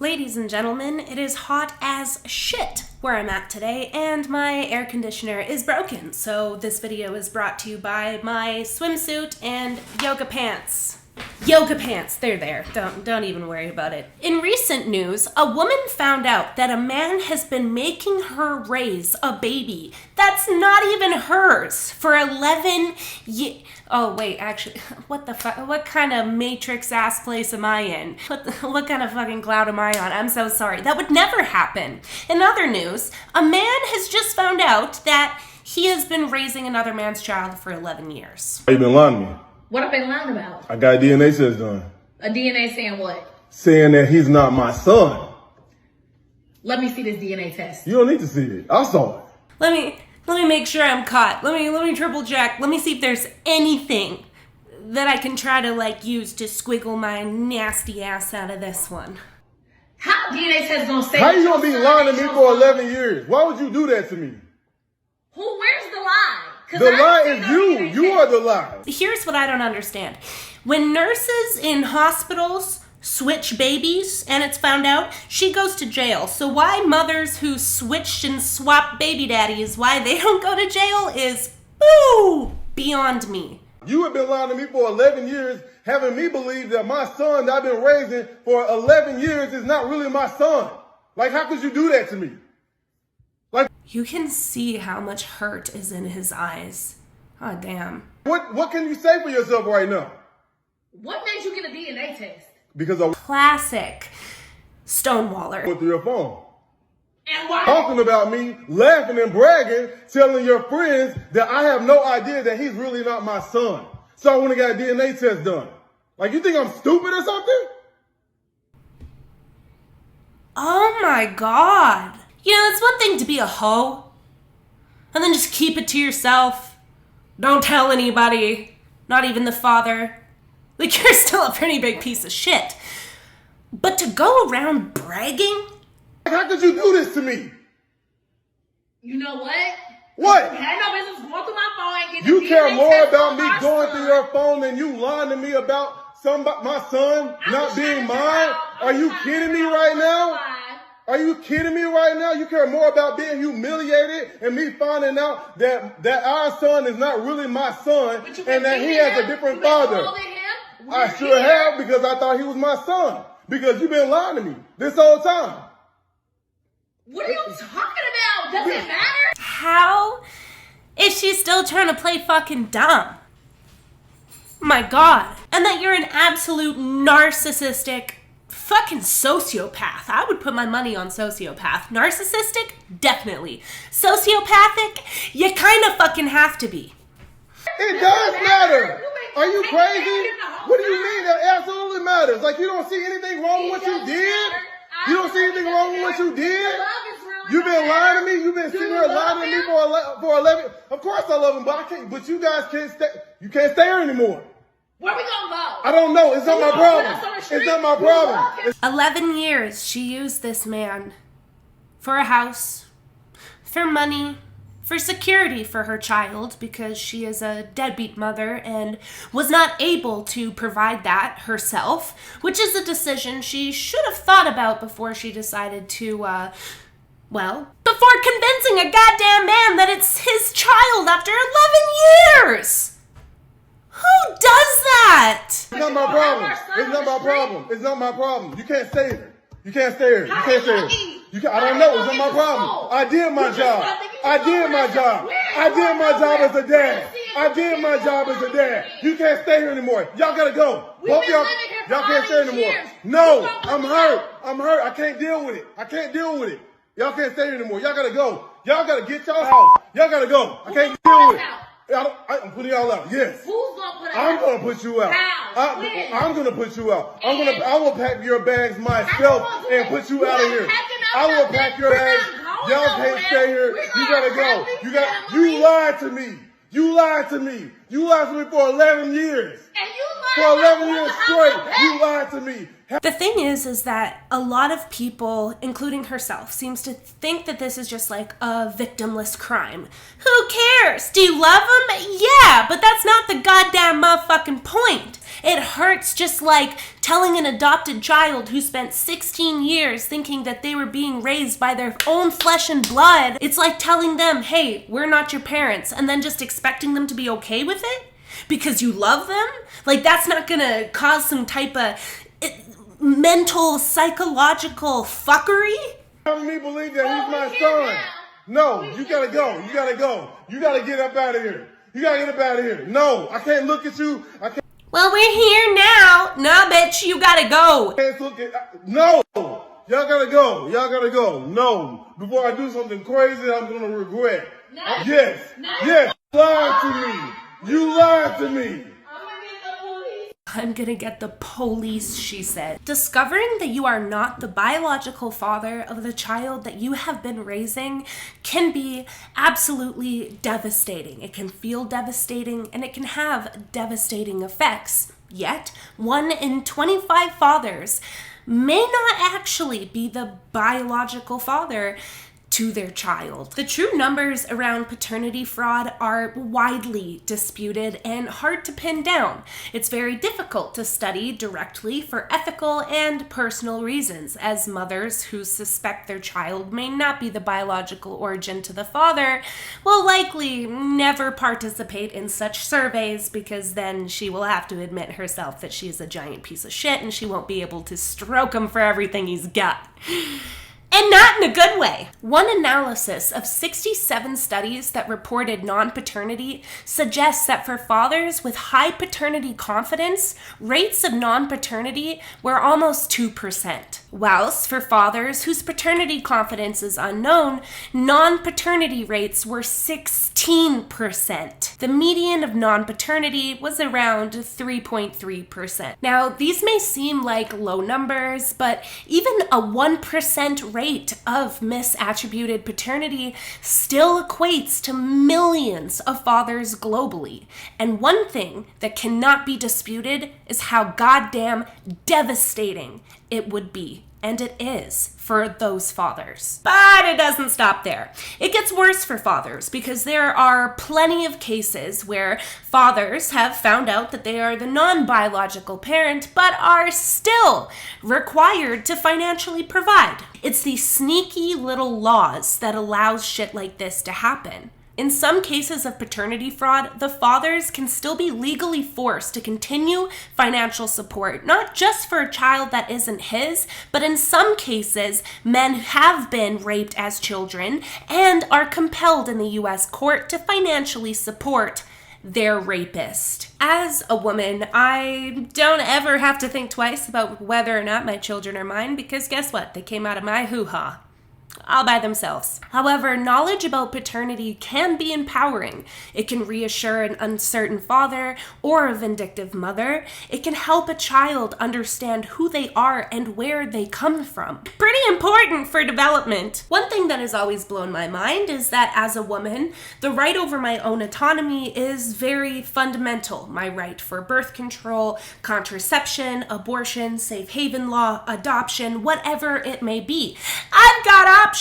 Ladies and gentlemen, it is hot as shit where I'm at today, and my air conditioner is broken, so this video is brought to you by my swimsuit and yoga pants. Yoga pants, they're there. Don't even worry about it. In recent news, a woman found out that a man has been making her raise a baby that's not even hers for 11 years. Oh wait, actually, what the fuck? What kind of Matrix ass place am I in? What kind of fucking cloud am I on? I'm so sorry. That would never happen. In other news, a man has just found out that he has been raising another man's child for 11 years. You been lying to me. What have I been lying about? I got a DNA test done. A DNA saying what? Saying that he's not my son. Let me see this DNA test. You don't need to see it. I saw it. Let me make sure I'm caught. Let me triple check. Let me see if there's anything that I can try to use to squiggle my nasty ass out of this one. How DNA test gonna say? How you gonna be lying to me for 11 years? Why would you do that to me? Where's the lie? The lie is you. You are the lie. Here's what I don't understand. When nurses in hospitals switch babies and it's found out, she goes to jail. So why mothers who switched and swapped baby daddies, why they don't go to jail is, beyond me. You have been lying to me for 11 years, having me believe that my son that I've been raising for 11 years is not really my son. How could you do that to me? You can see how much hurt is in his eyes. Oh, damn. What can you say for yourself right now? What made you get a DNA test? Because I Classic Stonewaller. went through your phone. And why? Talking about me, laughing and bragging, telling your friends that I have no idea that he's really not my son. So I went and got a DNA test done. You think I'm stupid or something? Oh my God. It's one thing to be a hoe, and then just keep it to yourself. Don't tell anybody, not even the father. You're still a pretty big piece of shit. But to go around bragging? How could you do this to me? You know what? What? You had no business going through my phone and getting You a care DNA more test about on me our going son. through your phone than you lying to me about my son not being mine? Are you kidding me right now? Are you kidding me right now? You care more about being humiliated and me finding out that our son is not really my son and that he has a different father. I sure have, because I thought he was my son. Because you've been lying to me this whole time. What are you talking about? Does it matter? How is she still trying to play fucking dumb? My God. And that you're an absolute narcissistic fucking sociopath. I would put my money on sociopath. Narcissistic? Definitely. Sociopathic? You kind of fucking have to be. It does matter. Are you crazy? What do you mean? That absolutely matters. You don't see anything wrong with what you did? You don't see anything wrong with what you did? You've been lying to me. You've been sitting here lying to me for 11. Of course I love him, but I can't. But you guys can't stay. You can't stay here anymore. Where we gonna go? I don't know. It's not my problem. It's not my problem. 11 years she used this man for a house, for money, for security for her child, because she is a deadbeat mother and was not able to provide that herself, which is a decision she should have thought about before she decided to, before convincing a goddamn man that it's his child after 11 years. Who does that? It's not my problem. It's not my problem. It's not my problem. You can't stay here. You can't stay here. You can't stay here. I don't know. It's not my problem. I did my job. I did my job. I did my job as a dad. I did my job as a dad. You can't stay here anymore. Y'all gotta go. Both y'all can't stay anymore. No, I'm hurt. I'm hurt. I can't deal with it. I can't deal with it. Y'all can't stay here anymore. Y'all gotta go. Y'all gotta get y'all house. Y'all gotta go. I can't deal with it. I'm putting y'all out. Yes. Who's gonna put I'm gonna put you out. I'm gonna put you out. I will pack your bags myself and put you out of here. I will pack your bags. Y'all can't stay here. You gotta go. You lied to me. You lied to me. You lied to me for 11 years. And you lied for 11 years straight. You lied to me. The thing is that a lot of people, including herself, seems to think that this is just like a victimless crime. Who cares? Do you love him? Yeah, but that's not the goddamn motherfucking point. It hurts just like telling an adopted child who spent 16 years thinking that they were being raised by their own flesh and blood. It's like telling them, hey, we're not your parents, and then just expecting them to be okay with it because you love them. Like, that's not gonna cause some type of mental, psychological fuckery? Having me believe that he's my son. No, you gotta go. You gotta go. You gotta get up out of here. You gotta get up out of here. No, I can't look at you. I can't. Well, we're here now. No, bitch, you gotta go. I can't look at. No, y'all gotta go. Y'all gotta go. No, before I do something crazy, I'm gonna regret. No. Yes, No. yes. You lied to me. You lied to me. I'm gonna get the police, she said. Discovering that you are not the biological father of the child that you have been raising can be absolutely devastating. It can feel devastating and it can have devastating effects. Yet, 1 in 25 fathers may not actually be the biological father to their child. The true numbers around paternity fraud are widely disputed and hard to pin down. It's very difficult to study directly for ethical and personal reasons, as mothers who suspect their child may not be the biological origin to the father will likely never participate in such surveys, because then she will have to admit herself that she is a giant piece of shit and she won't be able to stroke him for everything he's got. And not in a good way. One analysis of 67 studies that reported non-paternity suggests that for fathers with high paternity confidence, rates of non-paternity were almost 2%. Whilst for fathers whose paternity confidence is unknown, non-paternity rates were 16%. The median of non-paternity was around 3.3%. Now, these may seem like low numbers, but even a 1% rate of misattributed paternity still equates to millions of fathers globally. And one thing that cannot be disputed is how goddamn devastating it would be. And it is for those fathers. But it doesn't stop there. It gets worse for fathers because there are plenty of cases where fathers have found out that they are the non-biological parent but are still required to financially provide. It's these sneaky little laws that allows shit like this to happen. In some cases of paternity fraud, the fathers can still be legally forced to continue financial support, not just for a child that isn't his, but in some cases, men have been raped as children and are compelled in the US court to financially support their rapist. As a woman, I don't ever have to think twice about whether or not my children are mine, because guess what? They came out of my hoo-ha. All by themselves. However, knowledge about paternity can be empowering. It can reassure an uncertain father or a vindictive mother. It can help a child understand who they are and where they come from. Pretty important for development. One thing that has always blown my mind is that as a woman, the right over my own autonomy is very fundamental. My right for birth control, contraception, abortion, safe haven law, adoption, whatever it may be. I've got options.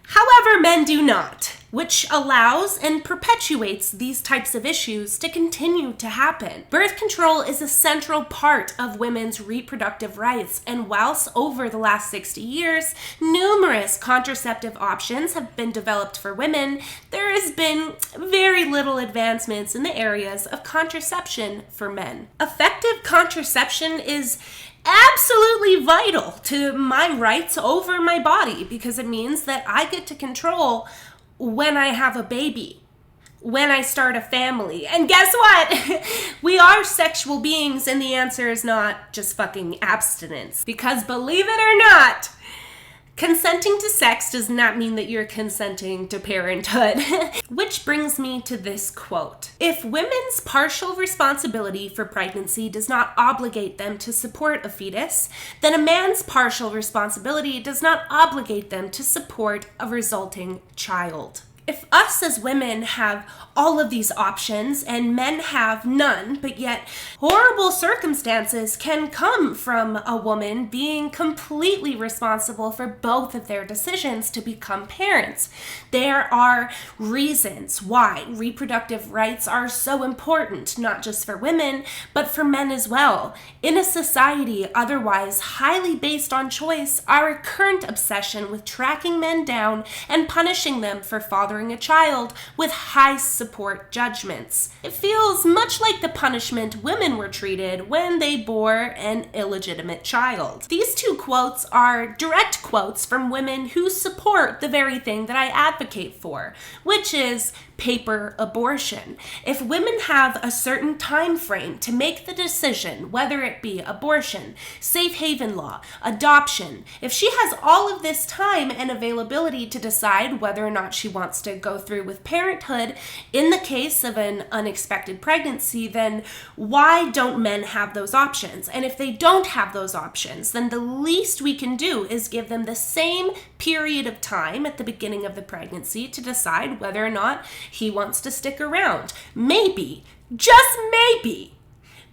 However, men do not, which allows and perpetuates these types of issues to continue to happen. Birth control is a central part of women's reproductive rights, and whilst over the last 60 years, numerous contraceptive options have been developed for women, there has been very little advancements in the areas of contraception for men. Effective contraception is absolutely vital to my rights over my body, because it means that I get to control when I have a baby, when I start a family. And guess what? We are sexual beings, and the answer is not just fucking abstinence. Because believe it or not, consenting to sex does not mean that you're consenting to parenthood. Which brings me to this quote. If women's partial responsibility for pregnancy does not obligate them to support a fetus, then a man's partial responsibility does not obligate them to support a resulting child. If us as women have all of these options and men have none, but yet horrible circumstances can come from a woman being completely responsible for both of their decisions to become parents. There are reasons why reproductive rights are so important, not just for women, but for men as well. In a society otherwise highly based on choice, our current obsession with tracking men down and punishing them for fathering a child with high support judgments. It feels much like the punishment women were treated when they bore an illegitimate child. These two quotes are direct quotes from women who support the very thing that I advocate for, which is paper abortion. If women have a certain time frame to make the decision, whether it be abortion, safe haven law, adoption, if she has all of this time and availability to decide whether or not she wants to go through with parenthood in the case of an unexpected pregnancy, then why don't men have those options? And if they don't have those options, then the least we can do is give them the same period of time at the beginning of the pregnancy to decide whether or not he wants to stick around. Maybe, just maybe,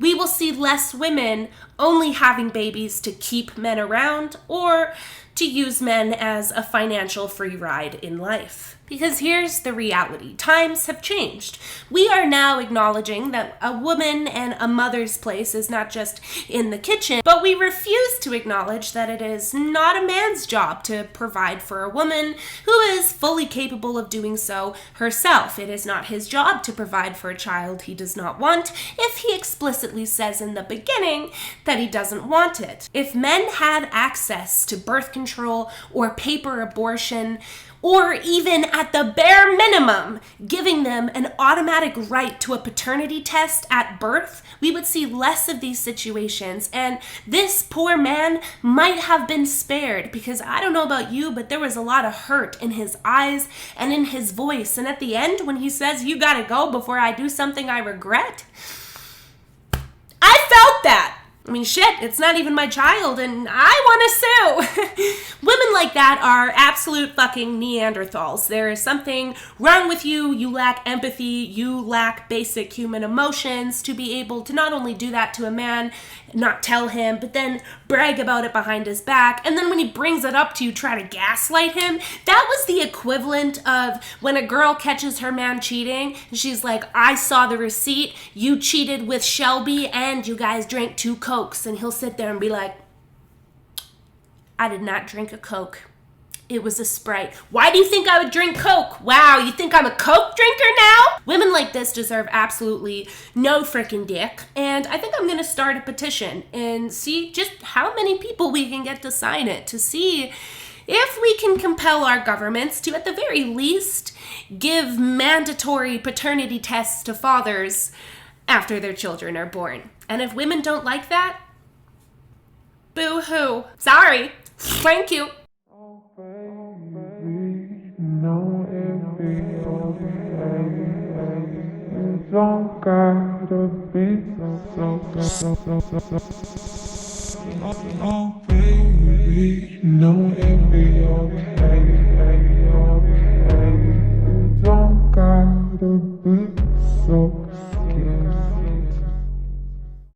we will see less women only having babies to keep men around or to use men as a financial free ride in life. Because here's the reality. Times have changed. We are now acknowledging that a woman and a mother's place is not just in the kitchen, but we refuse to acknowledge that it is not a man's job to provide for a woman who is fully capable of doing so herself. It is not his job to provide for a child he does not want if he explicitly says in the beginning that he doesn't want it. If men had access to birth control or paper abortion, or even at the bare minimum, giving them an automatic right to a paternity test at birth, we would see less of these situations. And this poor man might have been spared because I don't know about you, but there was a lot of hurt in his eyes and in his voice. And at the end, when he says, "You gotta go before I do something I regret," I felt that. I mean, shit, it's not even my child, and I want to sue. Women like that are absolute fucking Neanderthals. There is something wrong with you. You lack empathy. You lack basic human emotions to be able to not only do that to a man, not tell him, but then brag about it behind his back. And then when he brings it up to you, try to gaslight him. That was the equivalent of when a girl catches her man cheating, and she's like, "I saw the receipt. You cheated with Shelby, and you guys drank 2 Cokes." And he'll sit there and be like, "I did not drink a Coke. It was a Sprite." "Why do you think I would drink Coke? Wow, you think I'm a Coke drinker now?" Women like this deserve absolutely no frickin' dick. And I think I'm gonna start a petition and see just how many people we can get to sign it to see if we can compel our governments to, at the very least, give mandatory paternity tests to fathers after their children are born. And if women don't like that, boo-hoo. Sorry. Thank you. Don't gotta be so, baby, no, it be okay.